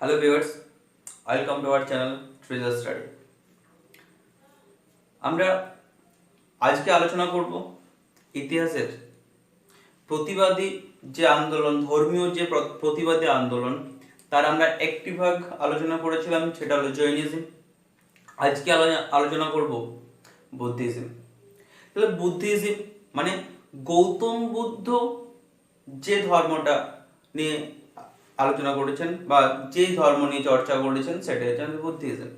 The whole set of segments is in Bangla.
Hello viewers, welcome to our channel treasure study. আমরা আজকে আলোচনা করব ইতিহাসের প্রতিবাদী যে আন্দোলন, ধর্মীয় যে প্রতিবাদী আন্দোলন, তার আমরা একটি ভাগ আলোচনা করেছিলাম, সেটা হলো জৈনিজম। আজকে আলোচনা করব বুদ্ধিজম। তাহলে বুদ্ধিজম মানে গৌতম বুদ্ধ যে ধর্মটা নিয়ে আলোচনা করেছেন বা যে ধর্ম নিয়ে চর্চা করেছেন সেটা হচ্ছে বুদ্ধিজম।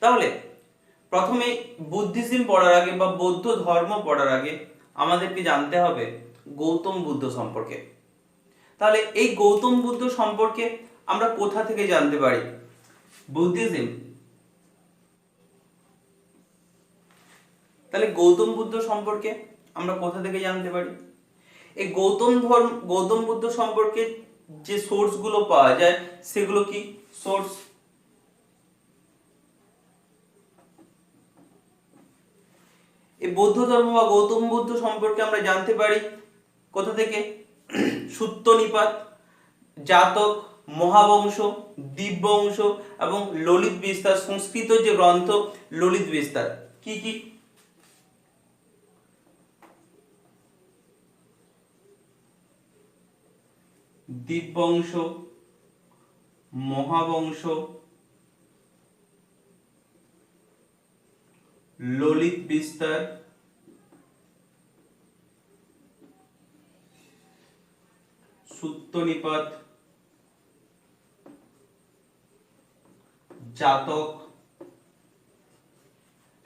তাহলে প্রথমে বুদ্ধিজম পড়ার আগে বা বৌদ্ধ ধর্ম পড়ার আগে আমাদেরকে জানতে হবে গৌতম বুদ্ধ সম্পর্কে। তাহলে এই গৌতম বুদ্ধ সম্পর্কে আমরা কোথা থেকে জানতে পারি? বুদ্ধিজম। তাহলে গৌতম বুদ্ধ সম্পর্কে আমরা কোথা থেকে জানতে পারি? এই গৌতম বুদ্ধ সম্পর্কে যে সোর্স গুলো পাওয়া যায় সেগুলো কি সোর্স? এই বৌদ্ধ ধর্ম বা গৌতম বুদ্ধ সম্পর্কে আমরা জানতে পারি কোথা থেকে? সুত্ত নিপাত, জাতক, মহাবংশ, দিব্যবংশ এবং ললিত বিস্তার। সংস্কৃত যে গ্রন্থ ললিত বিস্তার। কি কি? দিব্যবংশ, মহাবংশ, ললিত বিস্তার, সুত্ত নিপাত, জাতক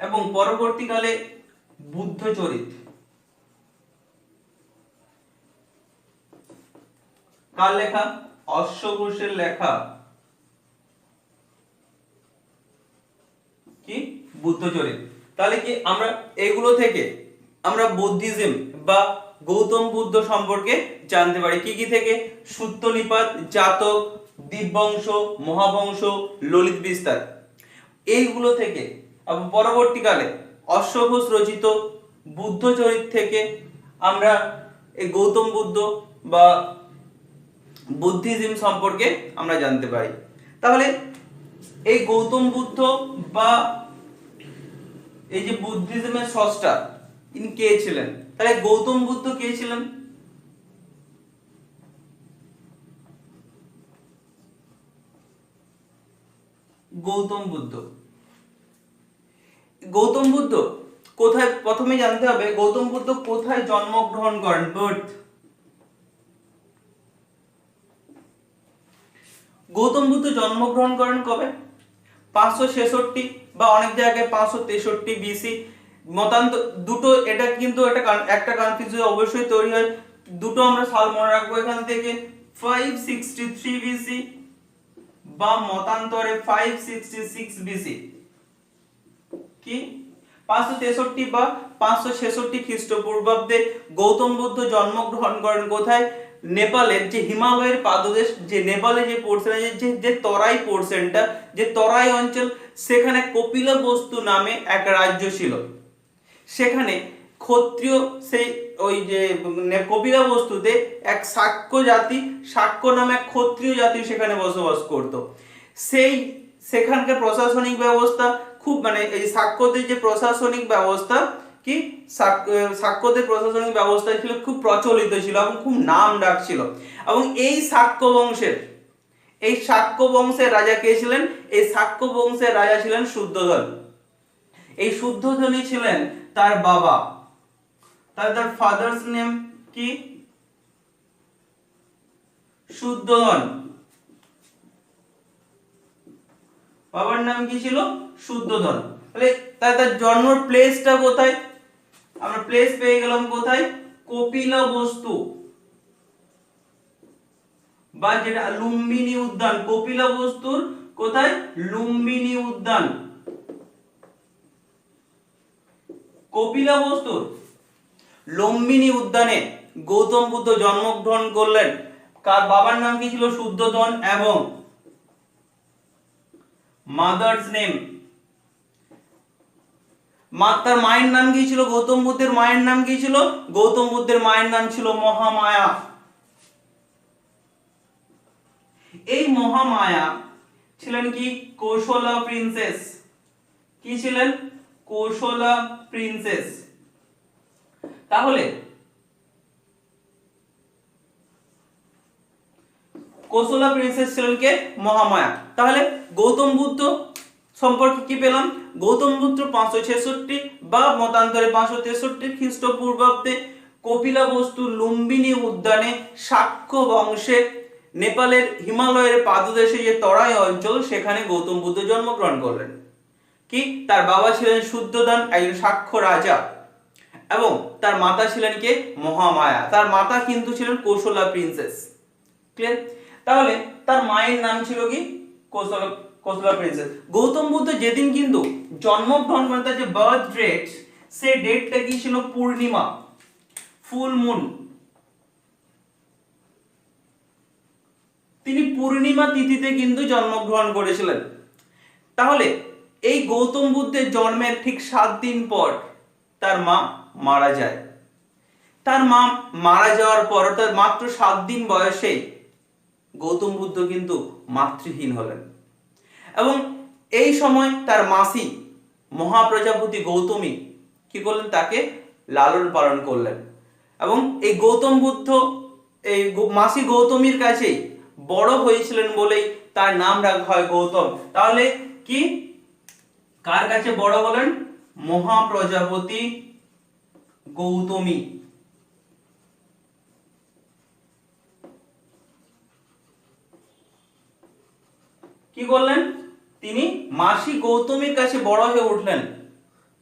এবং পরবর্তীকালে বুদ্ধচরিত। কার লেখা? অশ্ব ঘোষের লেখা। কি? বুদ্ধচরিত। তাহলে কি আমরা এগুলো থেকে আমরা বুদ্ধিজম বা গৌতম বুদ্ধ সম্পর্কে জানতে পারি। কি কি থেকে? সুত্ত নিপাত, জাতক, দিব্যবংশ, মহাবংশ, ললিত বিস্তার, এইগুলো থেকে। এবং পরবর্তীকালে অশ্বঘোষ রচিত বুদ্ধচরিত থেকে আমরা এই গৌতম বুদ্ধ বা বুদ্ধিজম সম্পর্কে আমরা জানতে পারি। তাহলে এই গৌতম বুদ্ধ বা এই যে বুদ্ধিজমের স্রষ্টা, ইনি কে ছিলেন? তাহলে গৌতম বুদ্ধ কে ছিলেন? গৌতম বুদ্ধ কোথায়, প্রথমে জানতে হবে গৌতম বুদ্ধ কোথায় জন্মগ্রহণ করেন? বার্থ। গৌতম বুদ্ধ জন্মগ্রহণ করেন কবে? 566 বা অনেক জায়গায় 563 বিসি। মতান্তর দুটো, এটা কিন্তু একটা কনফিউশন অবশ্যই তৈরি হয়। দুটো আমরা সাল মনে রাখবো এখান থেকে, 563 বিসি বা মতান্তরে 566 বিসি। কি? 563 বা 566 খ্রিস্টপূর্বাব্দে গৌতম বুদ্ধ জন্মগ্রহণ করেন কোথায়? নেপালের যে হিমালয়ের পাদদেশ, যে নেপালে যে পোর্শন আছে, যে তরাই পোর্শনটা, যে তরাই অঞ্চল, সেখানে কপিলবস্তু নামে এক রাজ্য ছিল। সেখানে ক্ষত্রিয়, সেই ওই যে কপিলবস্তুতে এক শাক্য জাতি, শাক্য নামে এক ক্ষত্রিয় জাতি সেখানে বসবাস করত। সেখানকার প্রশাসনিক ব্যবস্থা খুব, মানে এই শাক্যদের যে প্রশাসনিক ব্যবস্থা, কি শাক্যদের প্রশাসনিক ব্যবস্থা ছিল খুব প্রচলিত ছিল এবং খুব নাম ডাক ছিল। এবং এই শাক্য বংশের রাজা কে ছিলেন? এই শাক্য বংশের রাজা ছিলেন শুদ্ধোধন। এই শুদ্ধোধনই ছিলেন তার বাবা। তার ফাদার্স নেম কি? শুদ্ধোধন। বাবার নাম কি ছিল? শুদ্ধোধন। তাহলে তার জন্ম প্লেসটা কোথায়? আমরা প্লেস পেয়ে গেলাম কোথায়? কপিলবস্তু বা যেটা লুম্বিনী উদ্যান। কপিলবস্তুর কোথায়? লুম্বিনী উদ্যান। কপিলবস্তুর লুম্বিনী উদ্যানে গৌতম বুদ্ধ জন্মগ্রহণ করলেন। কার বাবার নাম কি ছিল? শুদ্ধোধন এবং মাদার্স নেম, তার মায়ের নাম কি ছিল? গৌতম বুদ্ধের মায়ের নাম কি ছিল? গৌতম বুদ্ধের মায়ের নাম ছিল মহামায়া। এই মহামায়া ছিলেন কি কৌশলা প্রিন্সেস। কি ছিলেন? কৌশলা প্রিন্সেস। তাহলে কৌশলা প্রিন্সেস ছিলেন কে? মহামায়া। তাহলে গৌতম বুদ্ধ সম্পর্কে কি পেলাম? গৌতম বুদ্ধ 566 বা মতান্তরে 563 খ্রিস্টপূর্বাব্দে কপিলাবস্তু লুম্বিনী উদ্যানে শাক্য বংশে নেপালের হিমালয়ের পাদদেশে যে তরাই অঞ্চল সেখানে গৌতম বুদ্ধ জন্মগ্রহণ করলেন। কি তার বাবা ছিলেন শুদ্ধোদন, একজন শাক্য রাজা, এবং তার মাতা ছিলেন কে? মহামায়া। তার মাতা কিন্তু ছিলেন কৌশলা প্রিন্সেস। ক্লিয়ার? তাহলে তার মায়ের নাম ছিল কি? কৌশলা প্রিন্সেস। গৌতম বুদ্ধ যেদিন কিন্তু জন্মগ্রহণ করেন তার যে বার্থ ডেট, সে ডেটটা কি ছিল? পূর্ণিমা, ফুল মুন। তিনি পূর্ণিমা তিথিতে কিন্তু জন্মগ্রহণ করেছিলেন। তাহলে এই গৌতম বুদ্ধের জন্মের ঠিক 7 দিন পর তার মা মারা যায়। তার মা মারা যাওয়ার পর অর্থাৎ মাত্র 7 দিন বয়সে গৌতম বুদ্ধ কিন্তু মাতৃহীন হলেন, এবং এই সময় তার মাসি মহাপ্রজাপতি গৌতমী কি করলেন? তাকে লালন পালন করলেন, এবং এই গৌতম বুদ্ধ এই মাসি গৌতমীর কাছেই বড় হয়েছিলেন বলেই তার নাম রাখা হয় গৌতম। তাহলে কি কার কাছে বড় হলেন? মহাপ্রজাপতি গৌতমী। কি করলেন? তিনি মাসি গৌতমীর কাছে বড় হয়ে উঠলেন,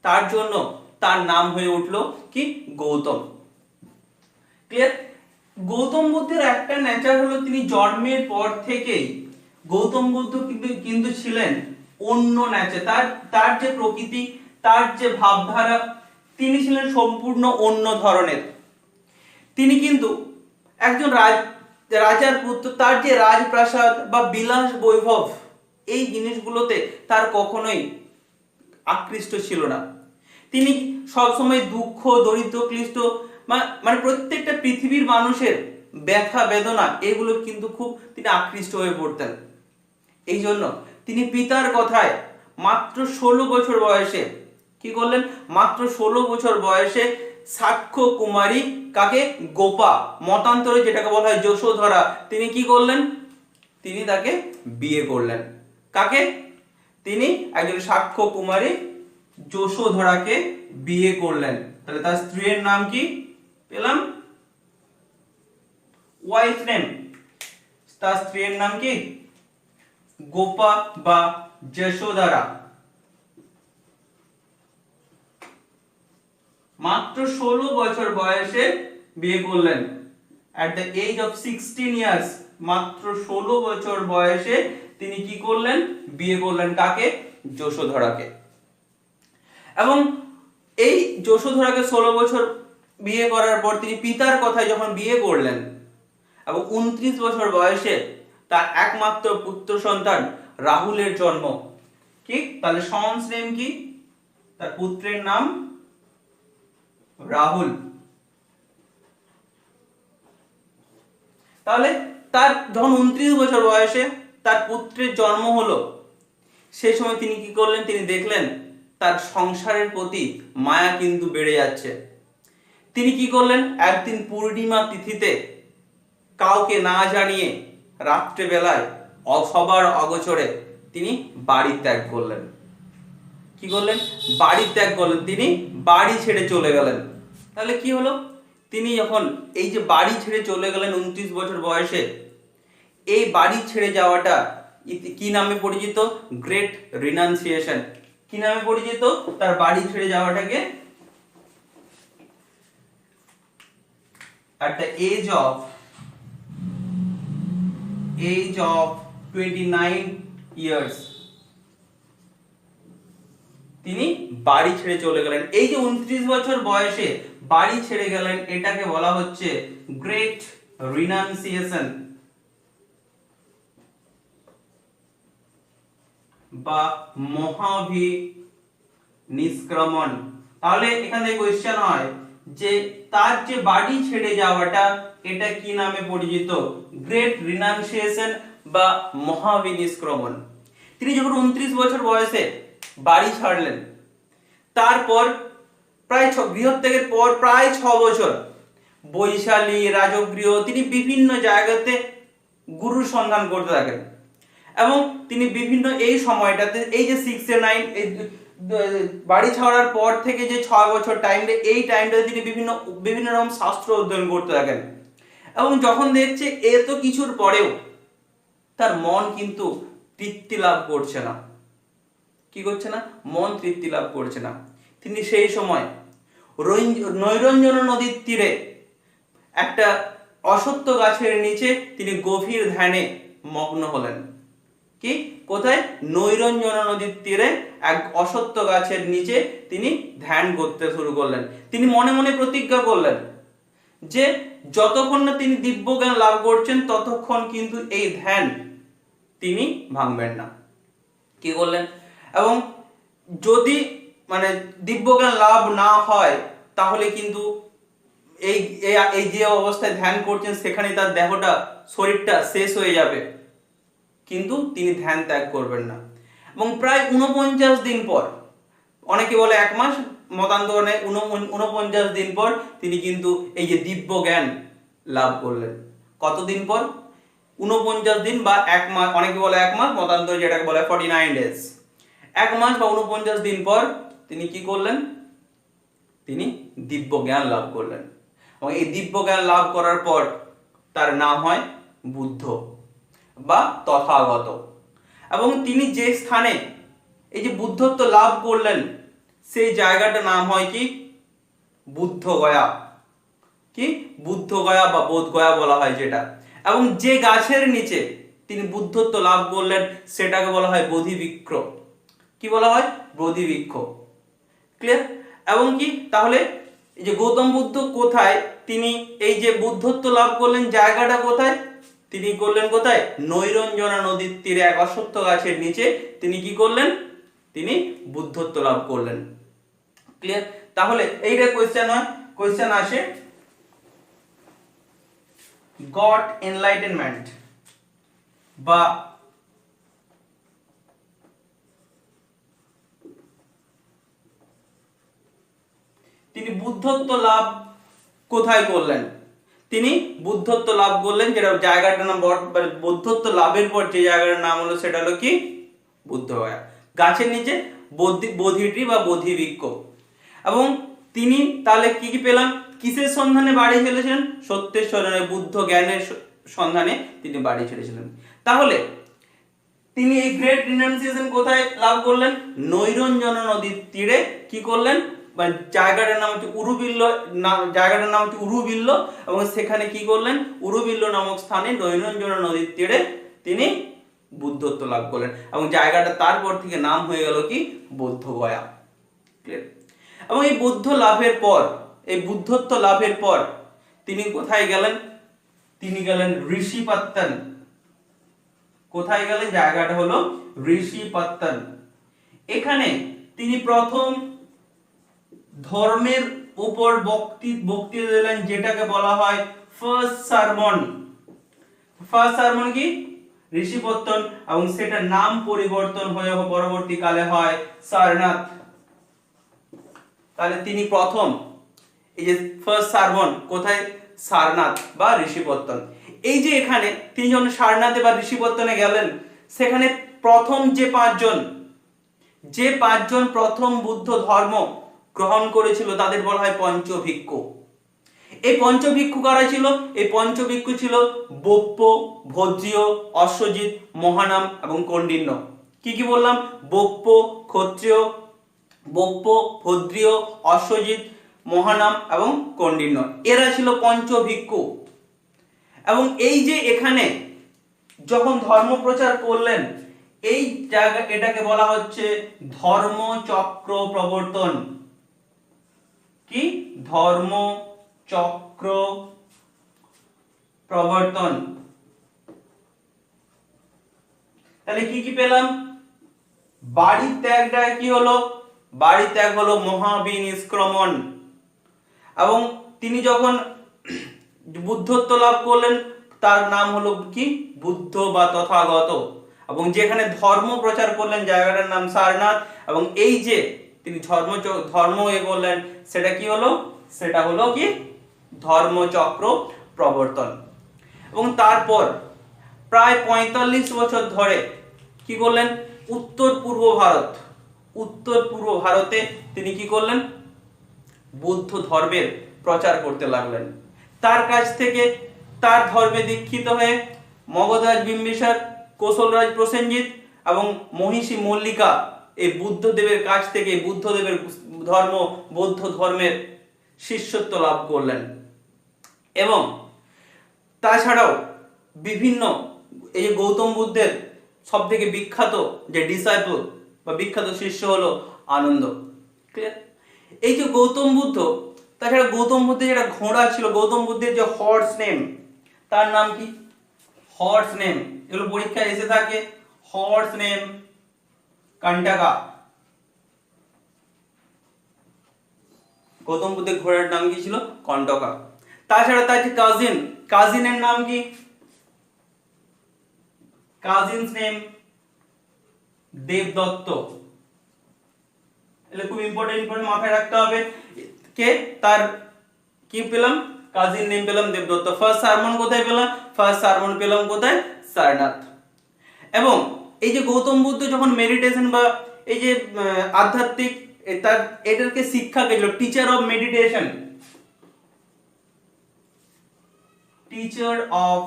তার জন্য তার নাম হয়ে উঠলো কি? গৌতম। ক্লিয়ার? গৌতম বুদ্ধের একটা নেচার হলো তিনি জন্মের পর থেকেই গৌতম বুদ্ধ কিন্তু ছিলেন অন্য নেচার। তার যে প্রকৃতি, তার যে ভাবধারা, তিনি ছিলেন সম্পূর্ণ অন্য ধরনের। তিনি কিন্তু একজন রাজার পুত্র, তার যে রাজপ্রাসাদ বা বিলাস বৈভব, এই জিনিসগুলোতে তার কখনোই আকৃষ্ট ছিল না। তিনি সবসময় দুঃখ, দরিদ্র, ক্লিষ্ট, মানে প্রত্যেকটা পৃথিবীর মানুষের ব্যথা বেদনা, এগুলো কিন্তু খুব তিনি আকৃষ্ট হয়ে পড়তেন। এই জন্য তিনি পিতার কথায় মাত্র 16 বছর বয়সে কি করলেন? মাত্র 16 বছর বয়সে সাক্ষ্য কুমারী, কাকে? গোপা, মতান্তরে যেটাকে বলা হয় যশোধরা, তিনি কি করলেন? তিনি তাকে বিয়ে করলেন। কাকে? তিনি একজন সাক্ষ্য কুমারী যশোধরাকে বিয়ে করলেন। তাহলে তার স্ত্রীর নাম কি পেলাম? Wife name. তার স্ত্রীর নাম কি? গোপা বা যশোধরা। মাত্র 16 বছর বয়সে বিয়ে করলেন। at the age of 16 years, মাত্র 16 বছর বয়সে তিনি কি করলেন? বিয়ে করলেন। কাকে? যশোধরাকে। এবং এই যশোধরাকে 16 বছর বিয়ে করার পর তিনি পিতার কথায় যখন বিয়ে করলেন, এবং 29 বছর বয়সে তার একমাত্র পুত্র সন্তান রাহুলের জন্ম। কি? তাহলে সন্স নেম কি? তার পুত্রের নাম রাহুল। তাহলে তার যখন 29 বছর বয়সে তার পুত্রের জন্ম হলো, সেই সময় তিনি কি করলেন? তিনি দেখলেন তার সংসারের প্রতি মায়া কিন্তু বেড়ে যাচ্ছে। তিনি কি করলেন? একদিন পূর্ণিমা তিথিতে কাউকে না জানিয়ে রাত্রে বেলায় সবার অগোচরে তিনি বাড়ি ত্যাগ করলেন। কি করলেন? বাড়ি ত্যাগ করলেন, তিনি বাড়ি ছেড়ে চলে গেলেন। তাহলে কি হলো? তিনি যখন এই যে বাড়ি ছেড়ে চলে গেলেন 29 বছর বয়সে, এই বাড়ি ছেড়ে যাওয়াটা কি নামে পরিচিত? Great renunciation. কি নামে পরিচিত? তার বাড়ি ছেড়ে যাওয়াটাকে at the age of 29 years তিনি বাড়ি ছেড়ে চলে গেলেন। এই যে 29 বছর বয়সে বাড়ি ছেড়ে গেলেন, এটাকে বলা হচ্ছে গ্রেট রিনাউন্সিয়েশন বা মহাভিনিষ্ক্রমণ। তাহলে এখানে কোশ্চেন হয় যে তার যে বাড়ি ছেড়ে যাওয়াটা, এটা কি নামে পরিচিত? গ্রেট রিনাউন্সিয়েশন বা মহাভিনিষ্ক্রমণ। তিনি যখন 29 বছর বয়সে বাড়ি ছাড়লেন, তারপর প্রায় গৃহত্যাগের পর প্রায় 6 বছর বৈশালী, রাজগৃহ, তিনি বিভিন্ন জায়গাতে গুরুর সন্ধান করতে থাকেন এবং তিনি বিভিন্ন এই সময়টাতে এই যে 6 এ 9 এই বাড়ি ছাড়ার পর থেকে যে 6 বছর টাইমটা, এই টাইমটাতে তিনি বিভিন্ন রকম শাস্ত্র অধ্যয়ন করতে থাকেন এবং যখন দেখছে এত কিছুর পরেও তার মন কিন্তু তৃপ্তি লাভ করছে না, কি করছে না, মন তৃপ্তি লাভ করছে না, তিনি সেই সময় নৈরঞ্জনা নদীর তীরে একটা অশ্বত্থ গাছের নিচে তিনি গভীর ধ্যানে মগ্ন হলেন। কি, কোথায়? নৈরঞ্জনা নদীর তীরে এক অশ্বত্থ গাছের নিচে তিনি ধ্যান করতে শুরু করলেন। তিনি মনে মনে প্রতিজ্ঞা করলেন যে যতক্ষণ না তিনি দিব্য জ্ঞান লাভ করছেন ততক্ষণ কিন্তু এই ধ্যান তিনি ভাঙবেন না। কি করলেন? এবং যদি দিব্য জ্ঞান লাভ না হয় তাহলে কিন্তু এই এই যে অবস্থায় ধ্যান করছেন সেখানে তার দেহটা, শরীরটা শেষ হয়ে যাবে, কিন্তু তিনি ধ্যান ত্যাগ করবেন না। এবং প্রায় 49 দিন পর, অনেকে বলে 1 মাস, মতান্তরে 49 দিন পর তিনি কিন্তু এই যে দিব্য জ্ঞান লাভ করলেন। কতদিন পর? 49 দিন বা 1 মাস, অনেকে বলে 1 মাস, মতান্তরে যেটাকে বলে 49 ডেজ। 1 মাস বা 49 দিন পর তিনি কি করলেন? তিনি দিব্য জ্ঞান লাভ করলেন এবং এই দিব্য জ্ঞান লাভ করার পর তার নাম হয় বুদ্ধ বা তথাগত। এবং তিনি যে স্থানে এই যে বুদ্ধত্ব লাভ করলেন সেই জায়গাটার নাম হয় কি? বুদ্ধগয়া। কি? বুদ্ধগয়া বা বোধগয়া বলা হয় যেটা। এবং যে গাছের নিচে তিনি বুদ্ধত্ব লাভ করলেন সেটাকে বলা হয় বোধিবৃক্ষ। কি বলা হয়? বোধিবৃক্ষ। ক্লিয়ার? এবং কি তাহলে এই যে গৌতম বুদ্ধ কোথায় তিনি এই যে বুদ্ধত্ব লাভ করলেন, জায়গাটা কোথায়? তিনি করলেন কোথায়? নৈরঞ্জনা নদীর তীরে এক অশ্বত্থ গাছের নিচে তিনি কি করলেন? তিনি বুদ্ধত্ব লাভ করলেন। ক্লিয়ার? তাহলে এইটা কোশ্চেন হয়, কোশ্চেন আসে গট এনলাইটেনমেন্ট বা তিনি বুদ্ধত্ব লাভ কোথায় করলেন? তিনি বুদ্ধত্ব লাভ করলেন, যেটা জায়গাটার নাম, বুদ্ধত্ব লাভের পর যে জায়গাটার নাম হলো সেটা হলো কি? বুদ্ধগয়া। গাছের নিচে বোধিটি বা বোধিবৃক্ষ। এবং তিনি তাহলে কি কি পেলাম? কিসের সন্ধানে বাড়ি ছেড়েছিলেন? সত্যের সন্ধানে, বুদ্ধ জ্ঞানের সন্ধানে তিনি বাড়ি ছেড়েছিলেন। তাহলে তিনি এই গ্রেট রিনাউন্সিয়েশন কোথায় লাভ করলেন? নৈরঞ্জনা নদীর তীরে কি করলেন? জায়গাটার নাম হচ্ছে উরুবিল্ল, জায়গাটার নাম হচ্ছে উরুবিল্ল, এবং সেখানে কি করলেন? উরুবিল্ল নামক স্থানে নৈরঞ্জনা নদীর তীরে তিনি বুদ্ধত্ব লাভ করলেন এবং জায়গাটা তারপর থেকে নাম হয়ে গেল কি? বুদ্ধগয়া। ক্লিয়ার? এবং এই বুদ্ধ লাভের পর, এই বুদ্ধত্ব লাভের পর তিনি কোথায় গেলেন? তিনি গেলেন ঋষিপাত্তন। কোথায় গেলেন? জায়গাটা হলো ঋষিপাত্তন। এখানে তিনি প্রথম ধর্মের উপর বক্তৃতা দিলেন, যেটাকে বলা হয় ফার্স্ট সারমন। ফার্স্ট সারমন কি? ঋষিপত্তন, এবং সেটার নাম পরিবর্তন হয়ে পরবর্তীকালে হয় সারনাথ। তাহলে তিনি প্রথম এই যে ফার্স্ট সারমন কোথায়? সারনাথ বা ঋষিপত্তন। এই যে এখানে তিনি যখন সারনাথে বা ঋষিপত্তনে গেলেন, সেখানে প্রথম যে 5 জন প্রথম বুদ্ধ ধর্ম গ্রহণ করেছিল তাদের বলা হয় পঞ্চভিক্ষু। এই পঞ্চভিক্ষু কারা ছিল? এই পঞ্চভিক্ষু ছিল বৌপ্য, ভদ্রিয়, অশ্বজিৎ, মহানাম এবং কৌণ্ডিন্য। কি কি বললাম? বৌপ্য, ক্ষত্রিয়, বৌপ্য, ভদ্রিয়, অশ্বজিৎ, মহানাম এবং কৌণ্ডিন্য, এরা ছিল পঞ্চভিক্ষু। এবং এই যে এখানে যখন ধর্ম প্রচার করলেন, এই জায়গা, এটাকে বলা হচ্ছে ধর্মচক্র প্রবর্তন। কি? ধর্মচক্র প্রবর্তন। তাহলে কি কি পেলাম? বাড়ি ত্যাগটা কি হলো? বাড়ি ত্যাগ হলো মহাবিনিষ্ক্রমণ। এবং তিনি যখন বুদ্ধত্ব লাভ করলেন তার নাম হলো কি? বুদ্ধ বা তথাগত। এবং যেখানে ধর্ম প্রচার করলেন জায়গাটার নাম সারনাথ। এবং এই যে তিনি ধর্ম করলেন সেটা কি হলো, সেটা হলো কি ধর্মচক্র প্রবর্তন। এবং তারপর প্রায় 45 বছর ধরে কি করলেন, উত্তর পূর্ব ভারতে তিনি কি করলেন, বৌদ্ধ ধর্মের প্রচার করতে লাগলেন। তার কাছ থেকে তার ধর্মে দীক্ষিত হয়ে মগধরাজ বিম্বিসার, কৌশলরাজ প্রসেনজিৎ এবং মহিষী মল্লিকা এই বুদ্ধদেবের কাছ থেকে বুদ্ধদেবের বৌদ্ধ ধর্মের শিষ্যত্ব লাভ করলেন। এবং তাছাড়াও বিভিন্ন এই যে গৌতম বুদ্ধের সব থেকে বিখ্যাত যে ডিসাইপল বা বিখ্যাত শিষ্য হলো আনন্দ। ক্লিয়ার? এই যে গৌতম বুদ্ধ, তাছাড়া গৌতম বুদ্ধের যেটা ঘোড়া ছিল, গৌতম বুদ্ধের যে হর্স নেম, তার নাম কি, হর্স নেম, এগুলো পরীক্ষায় এসে থাকে। Horse name কান্টাকা। গৌতম বুদ্ধের ঘোড়ার নাম কি ছিল, কন্টকা। তাছাড়া তার যে কাজিনের নাম কি, কাজিনস নেম দেবদত্ত। এটা খুব ইম্পর্টেন্ট মাথায় রাখতে হবে। কে তার কি পেলাম, কাজিন নেম পেলাম দেবদত্ত। ফার্স্ট সারমন কোথায় পেলাম, ফার্স্ট সারমন পেলাম কোথায়, সারনাথ। এবং এই যে গৌতম বুদ্ধ যখন মেডিটেশন বা এই যে আধ্যাত্মিক তার এটাকে শিক্ষা পেল, teacher of meditation, teacher of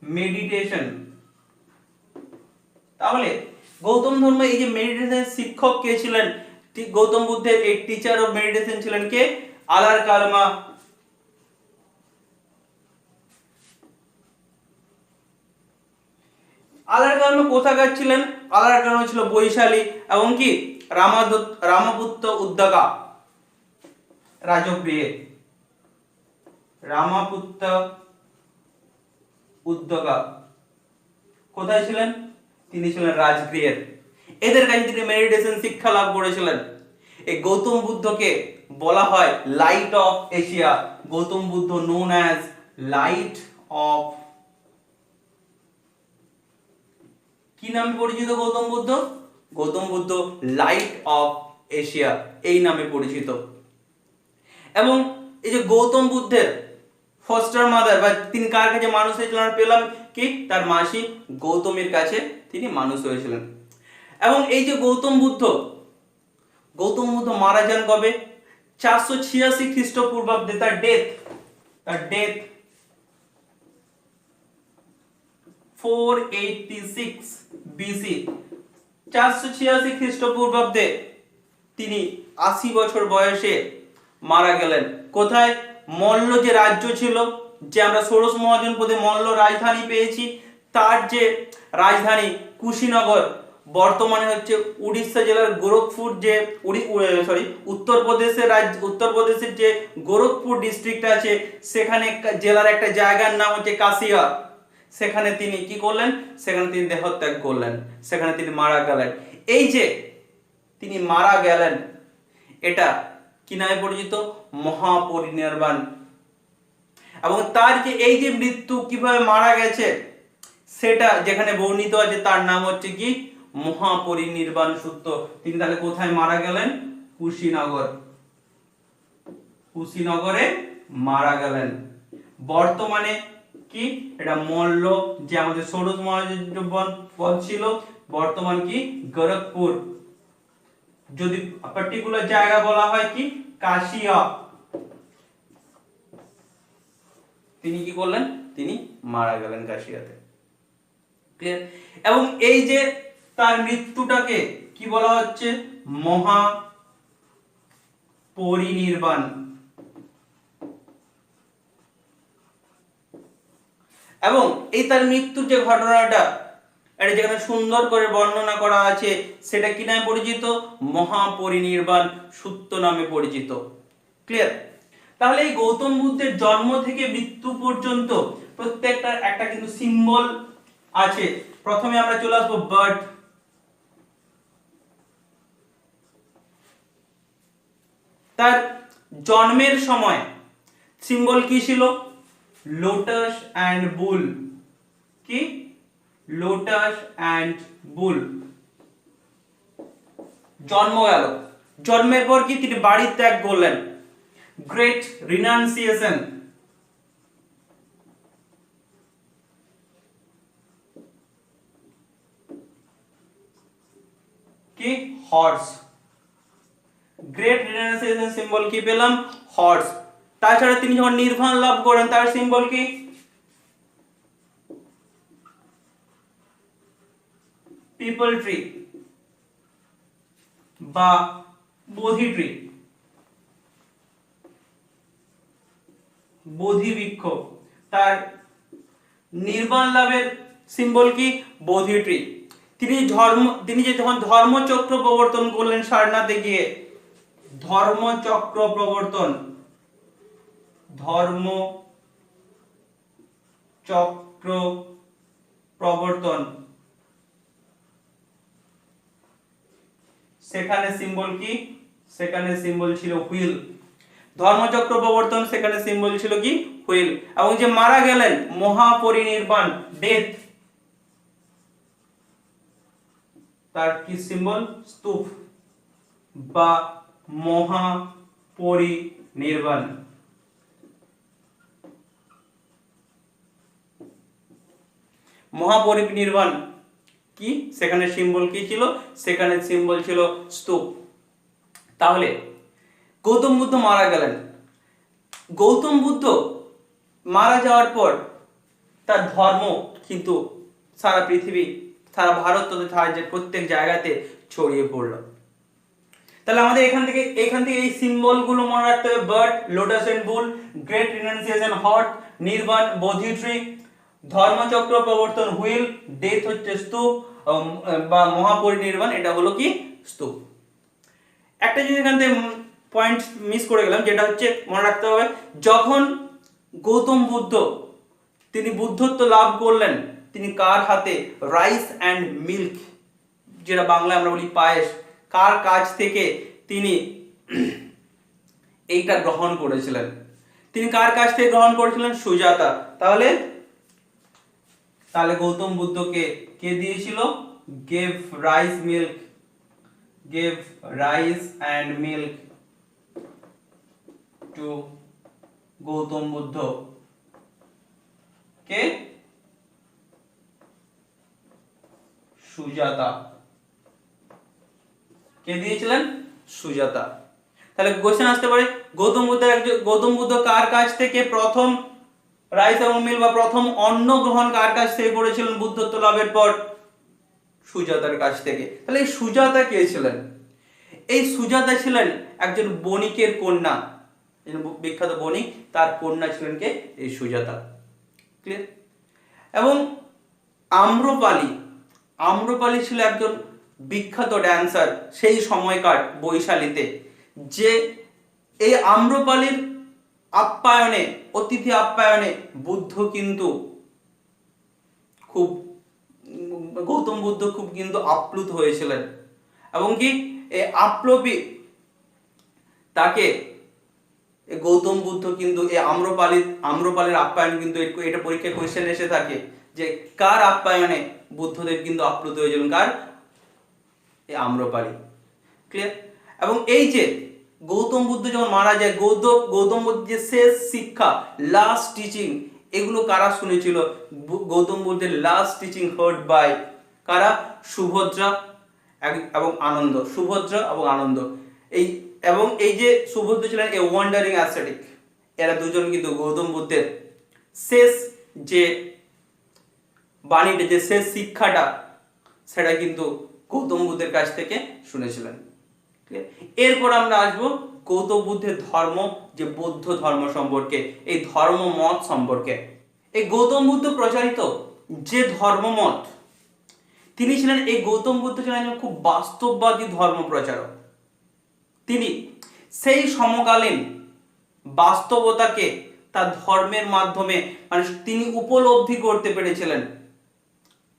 meditation. তাহলে গৌতম ধর্ম এই যে মেডিটেশন শিক্ষক কে ছিলেন, গৌতম বুদ্ধের এই টিচার অফ মেডিটেশন ছিলেন কে, আলার কালমা। আলার কালমা কোথাকার ছিলেন, আলার কালমা ছিল বৈশালী এবং কি রামপুত্র উদ্যোগা রাজগৃহে, রামপুত্র উদ্যোগা কোথায় ছিলেন, তিনি ছিলেন রাজগৃহের। এদের কাছে তিনি মেডিটেশন শিক্ষা লাভ করেছিলেন। এই গৌতম বুদ্ধকে বলা হয় light off Asia. Gautam Buddha known as light off, কি নামে পরিচিত Gautam Buddha, Gautam Buddha light off Asia এই নামে পরিচিত। এবং এই যে গৌতম বুদ্ধের ফস্টার মাদার বা তিনি কার কাছে মানুষ হয়েছিলেন পেলাম কি, তার মাসি গৌতমীর কাছে তিনি মানুষ হয়েছিলেন। এবং এই যে গৌতম বুদ্ধ মারা যান কবে, 486 খ্রিস্টপূর্বাব্দে। তার ডেথ 486 বিসি, 486 খ্রিস্টপূর্বাব্দে তিনি 80 বছর বয়সে মারা গেলেন। কোথায়, মল্ল যে রাজ্য ছিল, যে আমরা ষোড়শ মহাজনপদে মল্ল রাজধানী পেয়েছি, তার যে রাজধানী কুশীনগর, বর্তমানে হচ্ছে উড়িষ্যা জেলার গোরখপুর, যে উত্তরপ্রদেশের যে গোরখপুর ডিস্ট্রিক্ট আছে, সেখানে জেলার একটা জায়গার নাম হচ্ছে কাশিয়া। সেখানে তিনি কি করলেন, সেখানে তিনি দেহত্যাগ করলেন, সেখানে তিনি মারা গেলেন। এই যে তিনি মারা গেলেন, এটা কি নামে পরিচিত, মহাপরিনির্বাণ। এবং তার যে এই যে মৃত্যু কিভাবে মারা গেছে সেটা যেখানে বর্ণিত আছে, তার নাম হচ্ছে কি মহাপরিনির্বাণ সূত্র। তিনি তাহলে কোথায় মারা গেলেন, কুশীনগরে মারা গেলেন। বর্তমানে কি এটা মল্ল, যে আমাদের ষোড়শ মহাজন ছিল, বর্তমান কি গোরখপুর। যদি পার্টিকুলার জায়গা বলা হয় কি কাশিয়া। তিনি কি করলেন, তিনি মারা গেলেন কাশিয়াতে। ক্লিয়ার? এবং এই যে তার মৃত্যুটাকে কি বলা হচ্ছে, মহা পরিনির্বাণ। এবং এই তার মৃত্যুর যে ঘটনাটা, এটা যেখানে সুন্দর করে বর্ণনা করা আছে, সেটা কি নামে পরিচিত, মহাপরিনির্বাণ সূত্র নামে পরিচিত। ক্লিয়ার? তাহলে এই গৌতম বুদ্ধের জন্ম থেকে মৃত্যু পর্যন্ত প্রত্যেকটার একটা কিন্তু সিম্বল আছে। প্রথমে আমরা চলে আসবো বার্থ। তার জন্মের সময় সিম্বল কি ছিল, লোটাস অ্যান্ড বুল। কি লোটাস অ্যান্ড বুল। জন্ম গেল, জন্মের পর কি তিনি বাড়ি ত্যাগ করলেন, গ্রেট রিনাউন্সিয়েশন। কি হর্স, গ্রেট রিনাউন্সিয়েশন সিম্বল কি পেলাম, হর্স। তাছাড়া তিনি যখন নির্বাণ লাভ করেন তার সিম্বল কি, পিপল ট্রি বা বোধি ট্রি, বোধি বৃক্ষ। তার নির্বাণ লাভের সিম্বল কি, বোধি ট্রি। তিনি যে যখন ধর্মচক্র প্রবর্তন করলেন সারনাথে গিয়ে, ধর্মচক্র প্রবর্তন, ধর্মচক্র প্রবর্তন, সেখানে সিম্বল কি, সেখানে সিম্বল ছিল হুইল। ধর্মচক্র প্রবর্তন, সেখানে সিম্বল ছিল কি, হুইল। এবং যে মারা গেলেন, মহাপরিনির্বাণ, ডেথ, তার কি সিম্বল, স্তূপ বা মহাপরিনির্বাণ। মহাপরিনির্বাণ কি, সেখানে সিম্বল কি ছিল, সেখানে সিম্বল ছিল স্তূপ। তাহলে গৌতম বুদ্ধ মারা গেলেন। গৌতম বুদ্ধ মারা যাওয়ার পর তার ধর্ম কিন্তু সারা পৃথিবী, সারা ভারত তথা প্রত্যেক জায়গাতে ছড়িয়ে পড়ল। তাহলে আমাদের এখান থেকে এই সিম্বল গুলো মনে রাখতে হবে, bird, lotus and bull, great renunciation horse, nirvana bodhi tree, Dharmachakra pravartana wheel, death হচ্ছে স্তূপ বা মহাপরিনির্বাণ, এটা হলো কি স্তূপ। একটা জিনিস এখান থেকে পয়েন্ট মিস করে গেলাম, যেটা হচ্ছে মনে রাখতে হবে, যখন গৌতম বুদ্ধ তিনি বুদ্ধত্ব লাভ করলেন, তিনি কার হাতে, রাইস অ্যান্ড মিল্ক, যেটা বাংলায় আমরা বলি পায়েস, কার কাছ থেকে তিনি এইটা গ্রহণ করেছিলেন, তিনি কার কাছ থেকে গ্রহণ করেছিলেন, সুজাতা। তাহলে গৌতম বুদ্ধকে কে দিয়েছিল, gave rice milk, gave rice and milk to Gautam Buddha, কে, সুজাতা, কে দিয়েছিলেন, সুজাতা। তাহলে কোশ্চেন আসতে পারে, গৌতম বুদ্ধ কার কাছ থেকে প্রথম রাইস এবং মিল বা প্রথম অন্ন গ্রহণ কার কাছ থেকে করেছিলেন বুদ্ধত্ব লাভের পর, সুজাতার কাছ থেকে। তাহলে এই সুজাতা কে ছিলেন, এই সুজাতা ছিলেন একজন বণিকের কন্যা, বিখ্যাত বণিক, তার কন্যা ছিলেন কে, এই সুজাতা। ক্লিয়ার? এবং আম্রপালি ছিল একজন বিখ্যাত ড্যান্সার সেই সময়কার বৈশালীতে, যে এই আম্রপালির আপ্যায়নে, অতিথি আপ্যায়নে বুদ্ধ কিন্তু গৌতম বুদ্ধ খুব কিন্তু আপ্লুত হয়েছিলেন। এবং কি এই আপ্লবী তাকে গৌতম বুদ্ধ কিন্তু এই আম্রপালির আপ্যায়ন, কিন্তু এটা পরীক্ষায় কোশ্চেন এসে থাকে যে কার আপ্যায়নে বুদ্ধদেব কিন্তু আপ্লুত হয়েছিলেন, কার, এই আম্রপালি। ক্লিয়ার? এবং এই যে গৌতম বুদ্ধ যখন মারা যায়, গৌতম বুদ্ধের শেষ শিক্ষা, লাস্ট টিচিং, এগুলো কারা শুনেছিল, গৌতম বুদ্ধের লাস্ট টিচিং হার্ড বাই কারা, সুভদ্রা এবং আনন্দ, সুভদ্রা এবং আনন্দ। এই যে সুভদ্রা ছিলেন এ ওয়ান্ডারিং অ্যাসেটিক, এরা দুজন কিন্তু গৌতম বুদ্ধের শেষ যে বাণীটা, যে শেষ শিক্ষাটা, সেটা কিন্তু গৌতম বুদ্ধের কাছ থেকে শুনেছিলেন। এরপর আমরা আসবো গৌতম বুদ্ধের ধর্ম, যে বৌদ্ধ ধর্ম সম্পর্কে, এই ধর্ম মত সম্পর্কে। এই গৌতম বুদ্ধ প্রচারিত যে ধর্মমত, তিনি ছিলেন, এই গৌতম বুদ্ধ ছিলেন খুব বাস্তববাদী ধর্ম প্রচারক। তিনি সেই সমকালীন বাস্তবতাকে তার ধর্মের মাধ্যমে তিনি উপলব্ধি করতে পেরেছিলেন।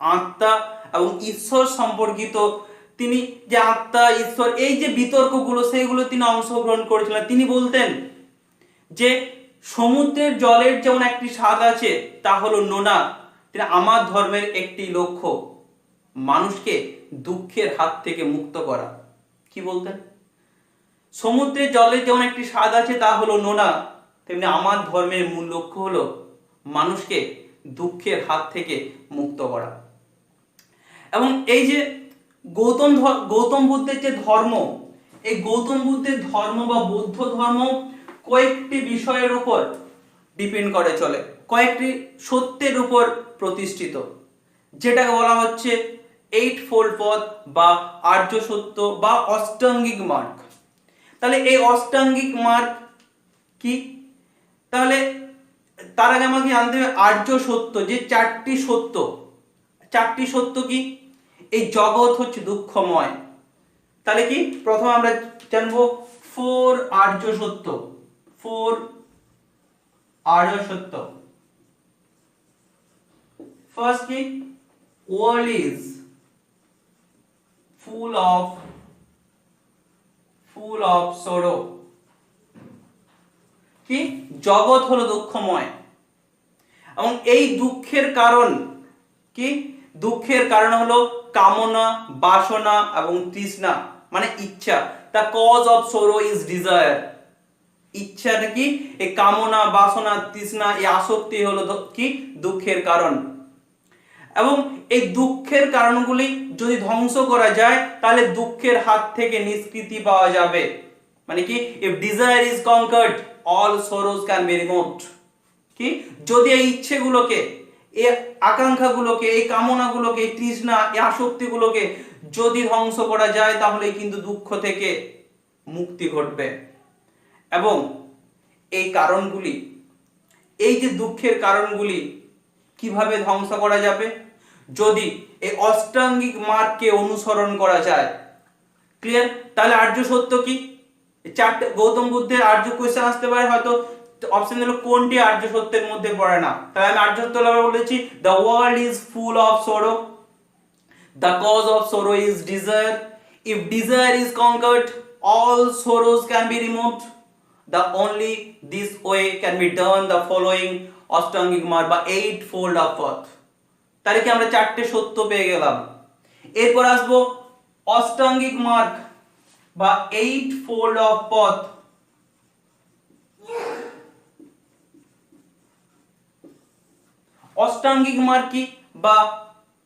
আত্মা এবং ঈশ্বর সম্পর্কিত, তিনি যে আত্মা ঈশ্বর এই যে বিতর্কগুলো, সেইগুলো তিনি অংশগ্রহণ করেছিলেন। তিনি বলতেন যে সমুদ্রের জলের যেমন একটি স্বাদ আছে, তা হলো নোনা, তিনি আমার ধর্মের একটি লক্ষ্য মানুষকে দুঃখের হাত থেকে মুক্ত করা। কি বলতেন? সমুদ্রের জলের যেমন একটি স্বাদ আছে তা হলো নোনা, তেমনি আমার ধর্মের মূল লক্ষ্য হলো মানুষকে দুঃখের হাত থেকে মুক্ত করা। এবং এই যে গৌতম বুদ্ধের যে ধর্ম, এই গৌতম বুদ্ধের ধর্ম বা বৌদ্ধ ধর্ম কয়েকটি বিষয়ের উপর ডিপেন্ড করে চলে, কয়েকটি সত্যের উপর প্রতিষ্ঠিত, যেটাকে বলা হচ্ছে এইট ফোল্ড পথ বা আর্য সত্য বা অষ্টাঙ্গিক মার্গ। তাহলে এই অষ্টাঙ্গিক মার্গ কি? তাহলে তার আগে আমাকে জানতে হবে আর্য সত্য, যে চারটি সত্য কি? এই জগৎ হচ্ছে দুঃখময়। তাহলে কি প্রথম আমরা জানবো ফোর আর্য সত্য। ফার্স্ট কি? world is full of sorrow। কি? জগৎ হলো দুঃখময় এবং এই দুঃখের কারণ কি? দুঃখের কারণ হলো কামনা, বাসনা এবং তৃষ্ণা, মানে ইচ্ছা। the cause of sorrow is desire। ইচ্ছাটা কি? এই কামনা, বাসনা, তৃষ্ণা, এই আসক্তি হলো কি? দুঃখের কারণ। এবং এই দুঃখের কারণগুলি যদি ধ্বংস করা যায় তাহলে দুঃখের হাত থেকে নিষ্কৃতি পাওয়া যাবে। মানে কি? if desire is conquered all sorrows can be removed। কি? যদি এই ইচ্ছেগুলোকে, এই আকাঙ্ক্ষাগুলোকে, এই কামনাগুলোকে, এই তৃষ্ণা, এই আসক্তিগুলোকে যদি ধ্বংস করা যায় তাহলে কিন্তু দুঃখ থেকে মুক্তি ঘটবে। এবং এই কারণগুলি, এই যে দুঃখের কারণগুলি কিভাবে ধ্বংস করা যাবে? যদি এই অষ্টাঙ্গিক মার্গকে অনুসরণ করা যায়। ক্লিয়ার? তাহলে আর্য সত্য কি? চারটে গৌতম বুদ্ধের আর্য কোয়েশ্চেন আসতে পারে, হয়তো অপশন হলো কোনটি আর্য সত্যের মধ্যে পড়ে না। তাহলে আমি আর্য সত্য বলেছি the world is full of sorrow, the cause of sorrow is desire, if desire is conquered all sorrows can be removed, the only this way can be done the following অষ্টাঙ্গিক মার্গ বা এইট ফোল্ড অফ পথ। তাহলে কি আমরা চারটে সত্য পেয়ে গেলাম। এরপর আসবো অষ্টাঙ্গিক মার্গ বা এইট ফোল্ড অফ পথ। অষ্টাঙ্গিক মার্গ কি? বা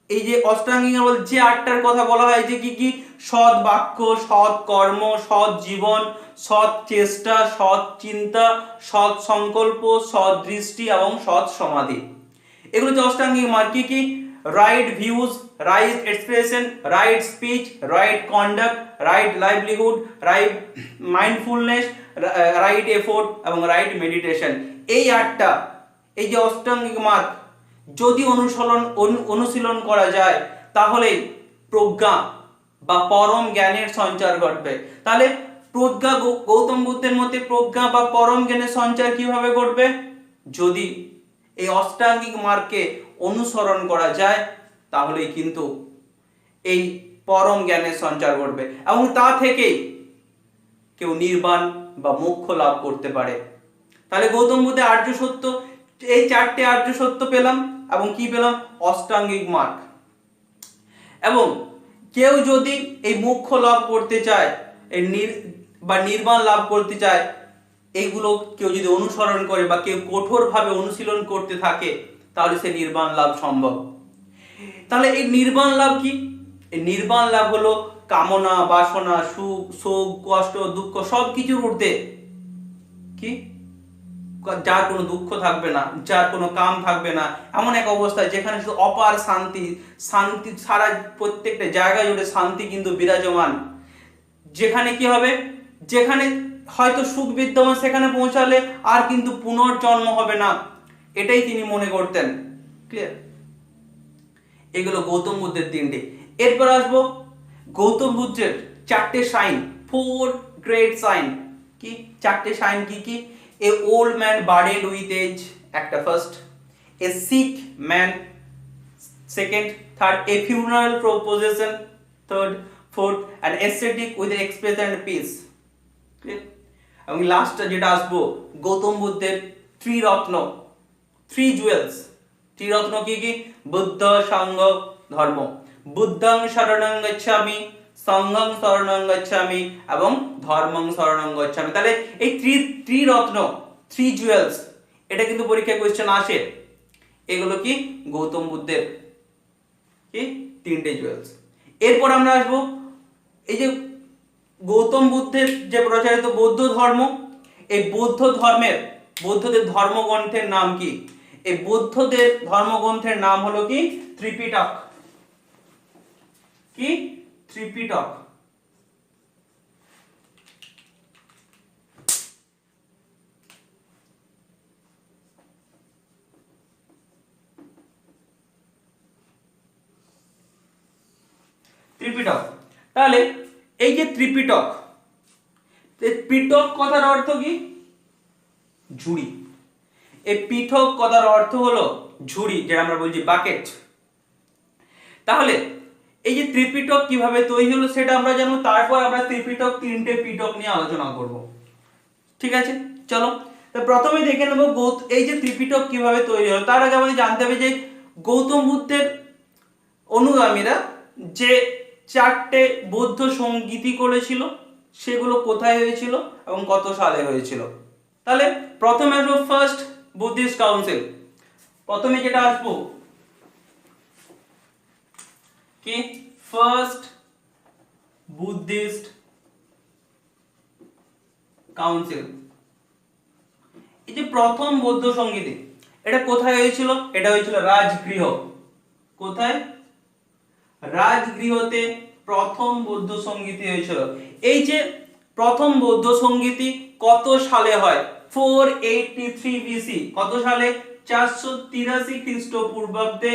এই যে অষ্টাঙ্গিক মার্গ যে আটটার কথা বলা হয়, যে কি কি? সৎ বাক্য, সৎ কর্ম, সৎ জীবন, সৎ চেষ্টা, সৎ চিন্তা, সৎ সংকল্প, সৎ দৃষ্টি এবং সৎ সমাধি। এগুলো হচ্ছে অষ্টাঙ্গিক মার্গ। কি কি? Right views, right expression, right speech, right conduct, right livelihood, right mindfulness, right effort এবং রাইট মেডিটেশন। এই আটটা, এই যে অষ্টাঙ্গিক মার্গ যদি অনুশীলন করা যায় তাহলে প্রজ্ঞা বা পরম জ্ঞানের সঞ্চার ঘটবে। তাহলে প্রজ্ঞা, গৌতম বুদ্ধের মতে প্রজ্ঞা বা পরম জ্ঞানের সঞ্চার কিভাবে ঘটবে? যদি এই অষ্টাঙ্গিক মার্গকে অনুসরণ করা যায় তাহলেই কিন্তু এই পরম জ্ঞানের সঞ্চার ঘটবে এবং তা থেকেই কেউ নির্বাণ বা মোক্ষ লাভ করতে পারে। তাহলে গৌতম বুদ্ধের আর্য সত্য, এই চারটে আর্য সত্য পেলাম এবং কি পেলাম? অষ্টাঙ্গিক মার্গ। এবং কেউ যদি এই মোক্ষ লাভ করতে চায়, এই নির্বাণ লাভ করতে চায়, এইগুলো কেউ যদি অনুসরণ করে বা কেউ কঠোরভাবে অনুশীলন করতে থাকে তাহলে সে নির্বাণ লাভ সম্ভব। তাহলে এই নির্বাণ লাভ কি? এই নির্বাণ লাভ হলো কামনা, বাসনা, সুখ, শোক, কষ্ট, দুঃখ সবকিছুর ঊর্ধ্বে কি? যার কোনো দুঃখ থাকবে না, যার কোনো কাম থাকবে না, এমন এক অবস্থা যেখানে শুধু অপার শান্তি, শান্তি সারা প্রত্যেকটা জায়গায় জুড়ে শান্তি কিন্তু বিরাজমান। যেখানে কি হবে? যেখানে হয়তো সুখ বিদ্যমান সেখানে পৌঁছালে আর কিন্তু পুনর্জন্ম হবে না, এটাই তিনি মনে করতেন। ক্লিয়ার? এগুলো গৌতম বুদ্ধের তিনটে। এরপর আসবো গৌতম বুদ্ধের চারটে সাইন, ফোর গ্রেট সাইন। কি চারটে সাইন? কি কি? A old man burdened with age, একটা first. A sick man, second. Third, a funeral proposition, third. Fourth, an aesthetic with express and peace. এবং লাস্ট যেটা আসবো গৌতম বুদ্ধের ত্রিরত্ন, থ্রি জুয়েলস, ত্রিরত্ন কি কি? বুদ্ধ সংঘ ধর্ম। বুদ্ধং শরণং গচ্ছামি, সংঘং শরণং গচ্ছামি এবং ধর্মং শরণং গচ্ছামি। তাহলে এই ত্রিরত্ন, থ্রি জুয়েলস, এটা কিন্তু পরীক্ষায় কোশ্চেন আসে। এগুলো কি? গৌতম বুদ্ধের কি তিনটে জুয়েলস। এরপর আমরা আসবো এই যে গৌতম বুদ্ধের যে প্রচারিত বৌদ্ধ ধর্ম, এই বৌদ্ধ ধর্মের বৌদ্ধদের ধর্মগ্রন্থের নাম কি? এই বৌদ্ধদের ধর্মগ্রন্থের নাম হলো কি? ত্রিপিটক। কি? ত্রিপিটক। ত্রিপিটক। তাহলে এই যে ত্রিপিটক, পিটক কথার অর্থ কি? ঝুড়ি। এই পিঠক কথার অর্থ হলো ঝুড়ি, যেটা আমরা বলছি বাকেট। তাহলে এই যে ত্রিপিটক কিভাবে তৈরি হলো সেটা আমরা জানবো, তারপর আমরা ত্রিপিটক তিনটে পিটক নিয়ে আলোচনা করব। ঠিক আছে, চলো। তো প্রথমে দেখে নেব এই যে ত্রিপিটক কিভাবে তৈরি হলো। তার আগে আমাদের জানতে হবে যে গৌতম বুদ্ধের অনুগামীরা যে চারটে বৌদ্ধ সংগীতি করেছিল সেগুলো কোথায় হয়েছিল এবং কত সালে হয়েছিল। তাহলে প্রথমে আসবো ফার্স্ট বুদ্ধিস্ট কাউন্সিল। প্রথমে যেটা আসবো কি? First Buddhist council. এই যে প্রথম বৌদ্ধ সংগীতি, এটা কোথায় হয়েছিল? এটা হয়েছিল রাজগৃহ। কোথায়? রাজগৃহতে প্রথম বৌদ্ধ সংগীতি হয়েছিল। এই যে প্রথম বৌদ্ধ সংগীতি কত সালে হয়? 483 বিসি। কত সালে? 483 খ্রিস্টপূর্বাব্দে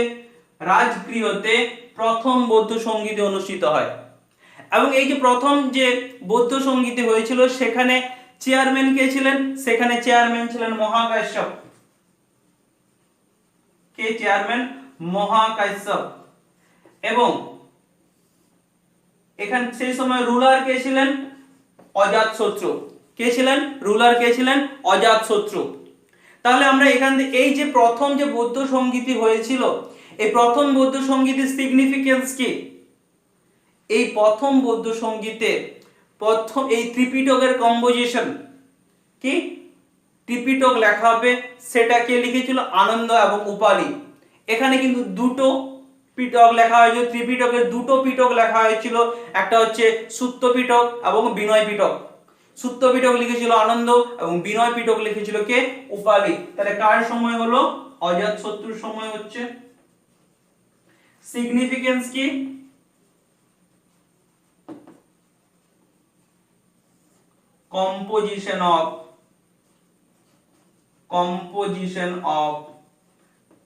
রাজগৃহতে প্রথম বৌদ্ধ সংগীতি অনুষ্ঠিত হয়। এবং এই যে প্রথম যে বৌদ্ধ সংগীতি হয়েছিল সেখানে চেয়ারম্যান কে ছিলেন? সেখানে চেয়ারম্যান ছিলেন মহাকাশ্যপ। কে চেয়ারম্যান? মহাকাশ্যপ। এবং এখানে সেই সময় রুলার কে ছিলেন? অজাতশত্রু। কে ছিলেন? রুলার কে ছিলেন? অজাতশত্রু। তাহলে আমরা এখান থেকে এই যে প্রথম যে বৌদ্ধ সংগীতি হয়েছিল, এই প্রথম বৌদ্ধ সংগীতের সিগনিফিকেন্স কি? এই প্রথম বৌদ্ধ সংগীতে প্রথম এই ত্রিপিটকের কম্পোজিশন কি? ত্রিপিটক লেখা হবে, সেটা কে লিখেছিল? আনন্দ এবং উপালি। এখানে কিন্তু দুটো পিটক লেখা হয়েছিল, ত্রিপিটকের দুটো পিটক লেখা হয়েছিল, একটা হচ্ছে সুত্ত পিটক এবং বিনয় পিটক। সুত্ত পিটক লিখেছিল আনন্দ এবং বিনয় পিটক লিখেছিল কে? উপালি। তাহলে কার সময় হলো? অজাতশত্রুর সময় হচ্ছে। সিগনিফিকেন্স কি? composition of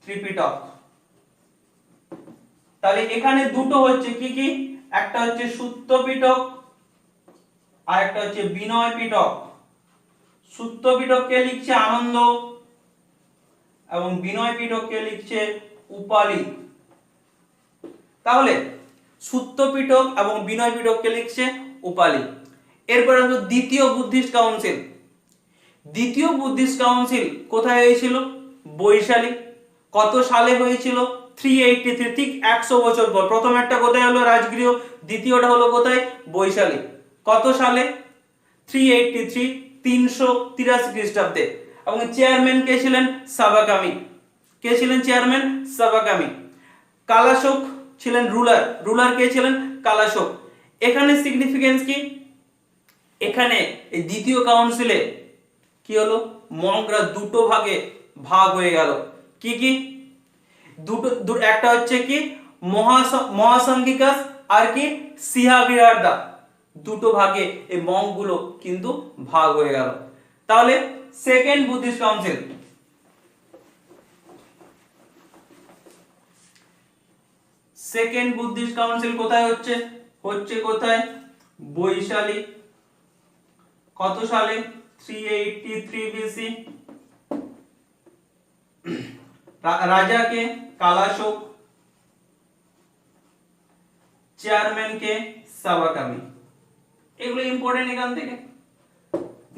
Tripitaka. তাহলে এখানে দুটো হচ্ছে কি কি? একটা হচ্ছে সুত্ত পিটক আর একটা হচ্ছে বিনয় পিটক। সুত্ত পিটক কে লিখছে? আনন্দ এবং বিনয় পিটক কে লিখছে? উপালি। তাহলে সুত্ত পিটক এবং বিনয় পিটক কে লিখছে? উপালি। এরপর আসবে দ্বিতীয় বুদ্ধিস্ট কাউন্সিল। দ্বিতীয় বুদ্ধিস্ট কাউন্সিল কোথায় হয়েছিল? বৈশালী। কত সালে হয়েছিল? 383, ঠিক 100 বছর পর। প্রথম একটা কোথায় হলো? রাজগৃহ। দ্বিতীয়টা হলো কোথায়? বৈশালী। কত সালে? 383, 383 খ্রিস্টাব্দে। এবং চেয়ারম্যান কে ছিলেন? সাবাকামি। কে ছিলেন চেয়ারম্যান? সাবাকামি। কালাশোক ছিলেন রুলার। রুলার কে ছিলেন? কালাশোক। এখানে সিগনিফিকেন্স কি? এখানে এই দ্বিতীয় কাউন্সিলে কি হলো? মঙ্করা দুটো ভাগে ভাগ হয়ে গেল। কি কি? দুটো, একটা হচ্ছে কি মহাসংঘিকাস আর কি সিহাবিরারদা। দুটো ভাগে এই মঙ্কগুলো কিন্তু ভাগ হয়ে গেল। তাহলে second Buddhist council, second Buddhist council কোথায় হচ্ছে? হচ্ছে কোথায়? বৈশালী। কত সালে? 383 বিসি। রাজাকে কালাশোক, চেয়ারম্যানকে সাবাকামি। এগুলো ইম্পর্টেন্ট এখান থেকে।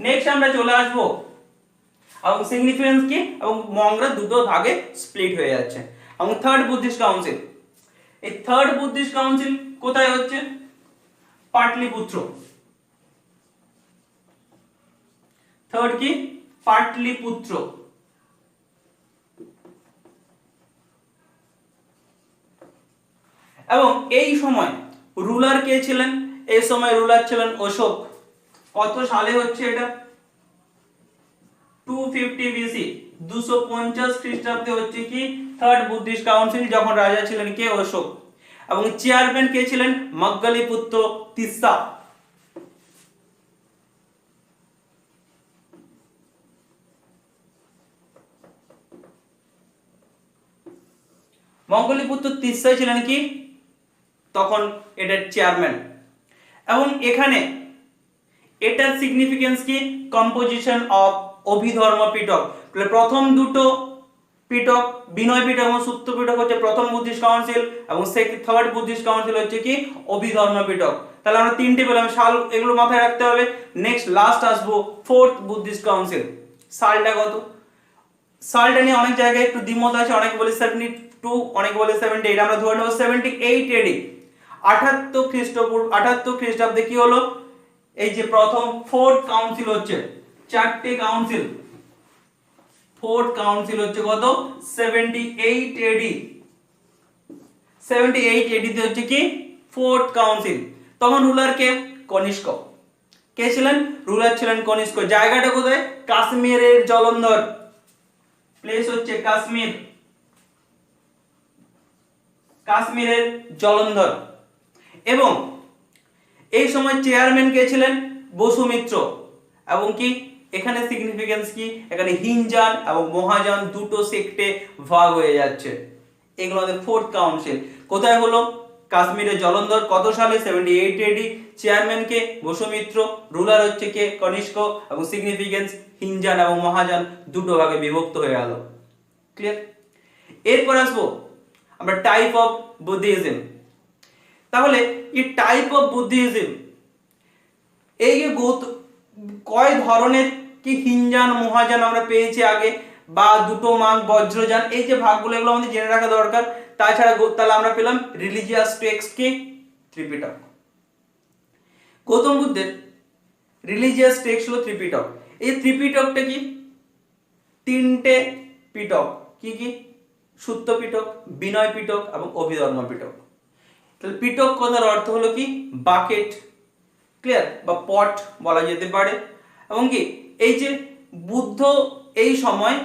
নেক্সট আমরা চলে আসবো এবং সিগনিফিকেন্স কি এবং মঙ্করা দুটো ভাগে স্প্লিট হয়ে যাচ্ছে। এবং থার্ড বুদ্ধিস্ট কাউন্সিল, এই থার্ড বুদ্ধিস্ট কাউন্সিল কোথায় হচ্ছে? পাটলিপুত্র। থার্ড কি? পাটলিপুত্র। এবং এই সময় রুলার কে ছিলেন? এই সময় রুলার ছিলেন অশোক। কত সালে হচ্ছে এটা? 250 বিসি, 250 খ্রিস্টাব্দে হচ্ছে কি থার্ড বুদ্ধিস্ট কাউন্সিল, যখন রাজা ছিলেন কে? অশোক। এবং চেয়ারম্যান কে ছিলেন? মঙ্গলীপুত্র তিস্সা। মঙ্গলীপুত্র তিস্সা ছিলেন কি তখন এটার চেয়ারম্যান। এবং এখানে এটার সিগনিফিকেন্স কি? Composition of Abhidharma Pitaka. প্রথম দুটো পিটক, বিনয় পিটক এবং সুপ্ত পিটক হচ্ছে প্রথম বুদ্ধিস্ট কাউন্সিল, এবং থার্ড বুদ্ধিস্ট কাউন্সিল হচ্ছে কি অভিধর্ম পিটক। তাহলে আমরা তিনটে পেলাম, সাল এগুলো মাথায় রাখতে হবে। নেক্সট লাস্ট আসবো ফোর্থ বুদ্ধিস্ট কাউন্সিল। সালটা কত? সালটা নিয়ে অনেক জায়গায় একটু দ্বিমত আছে, অনেকে বলে 72, অনেকে বলে 78, আমরা ধরে নেব 78 এডি। 78 খ্রিস্টাব্দে কি হলো? এই যে প্রথম ফোর্থ কাউন্সিল হচ্ছে, চারটে কাউন্সিল, ফোর্থ কাউন্সিল হচ্ছে কত? 78 এডি। 78 এডিতে হচ্ছে কি ফোর্থ কাউন্সিল। তখন রুলার কে? কনিষ্ক। কে ছিলেন? রুলার ছিলেন কনিষ্ক। জায়গাটা কোথায়? কাশ্মীরের জলন্ধর, প্লেস হচ্ছে কাশ্মীর, কাশ্মীরের জলন্ধর। এবং এই সময় চেয়ারম্যান কে ছিলেন? বসুমিত্র। এবং কি এখানে সিগনিফিকেন্স কি? এখানে হিনজান এবং মহাযান দুটো সেক্টে ভাগ হয়ে যাচ্ছে। এগুলো আমাদের ফোর্থ কাউন্সিল। কোথায় হলো? কাশ্মীরের জলন্ধর। কত সালে? 78 এডি। চেয়ারম্যান কে? বসুমিত্র। রুলার হচ্ছে কে? কনিষ্ক। এবং সিগনিফিকেন্স হিনজান এবং মহাযান দুটো ভাগে বিভক্ত হয়ে গেল। ক্লিয়ার? এরপর আসবো আমরা টাইপ অফ বুদ্ধিজম। তাহলে এই টাইপ অফ বুদ্ধিজম, এই যে কয় ধরনের কি হিনজান মহাযান আমরা পেয়েছি আগে, বা দুটো মার্গ বজ্রযান, এই যে ভাগগুলো এগুলো আমাদের জেনে রাখা দরকার। তাছাড়া তাহলে আমরা পেলাম রিলিজিয়াস টেক্সট কি? ত্রিপিটক। গৌতম বুদ্ধের রিলিজিয়াস টেক্সট হলো ত্রিপিটক। এই ত্রিপিটকটা কি? তিনটে পিটক। কি কি? সুত্ত পিটক, বিনয় পিটক এবং অভিধর্ম পিটক। তাহলে পিটক কথার অর্থ হলো কি? বাকেট, ক্লিয়ার, বা পট বলা যেতে পারে। এবং কি এই যে বুদ্ধ, এই সময়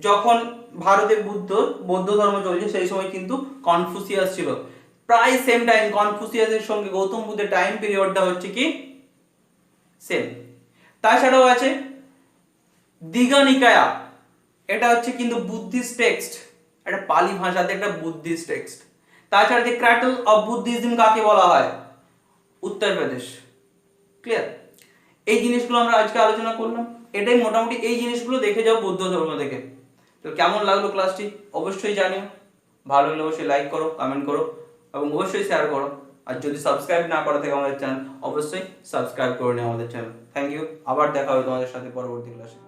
যখন ভারতে বৌদ্ধ ধর্ম চলছে, সেই সময় কিন্তু কনফুসিয়াস ছিল। প্রায় সেম টাইম কনফুসিয়াসের সঙ্গে গৌতম বুদ্ধের টাইম পিরিয়ডটা হচ্ছে কি সেম। তাছাড়াও আছে দীঘা নিকায়া, এটা হচ্ছে কিন্তু বুদ্ধিস্ট টেক্সট, এটা পালি ভাষাতে একটা বুদ্ধিস্ট টেক্সট। তাছাড়া দি ক্র্যাটল অফ বুদ্ধিজম কাকে বলা হয়? উত্তরপ্রদেশ। ক্লিয়ার? এই জিনিসগুলো আমরা আজকে আলোচনা করলাম। এটাই মোটামুটি, এই জিনিসগুলো দেখে যাও বৌদ্ধ ধর্ম থেকে। তো কেমন লাগলো ক্লাসটি অবশ্যই জানিও। ভালো লাগলে অবশ্যই লাইক করো, কমেন্ট করো এবং অবশ্যই শেয়ার করো। আর যদি সাবস্ক্রাইব না করা থাকে আমাদের চ্যানেল, অবশ্যই সাবস্ক্রাইব করে নিও আমাদের চ্যানেল। Thank you. আবার দেখা হবে তোমাদের সাথে পরবর্তী ক্লাসে।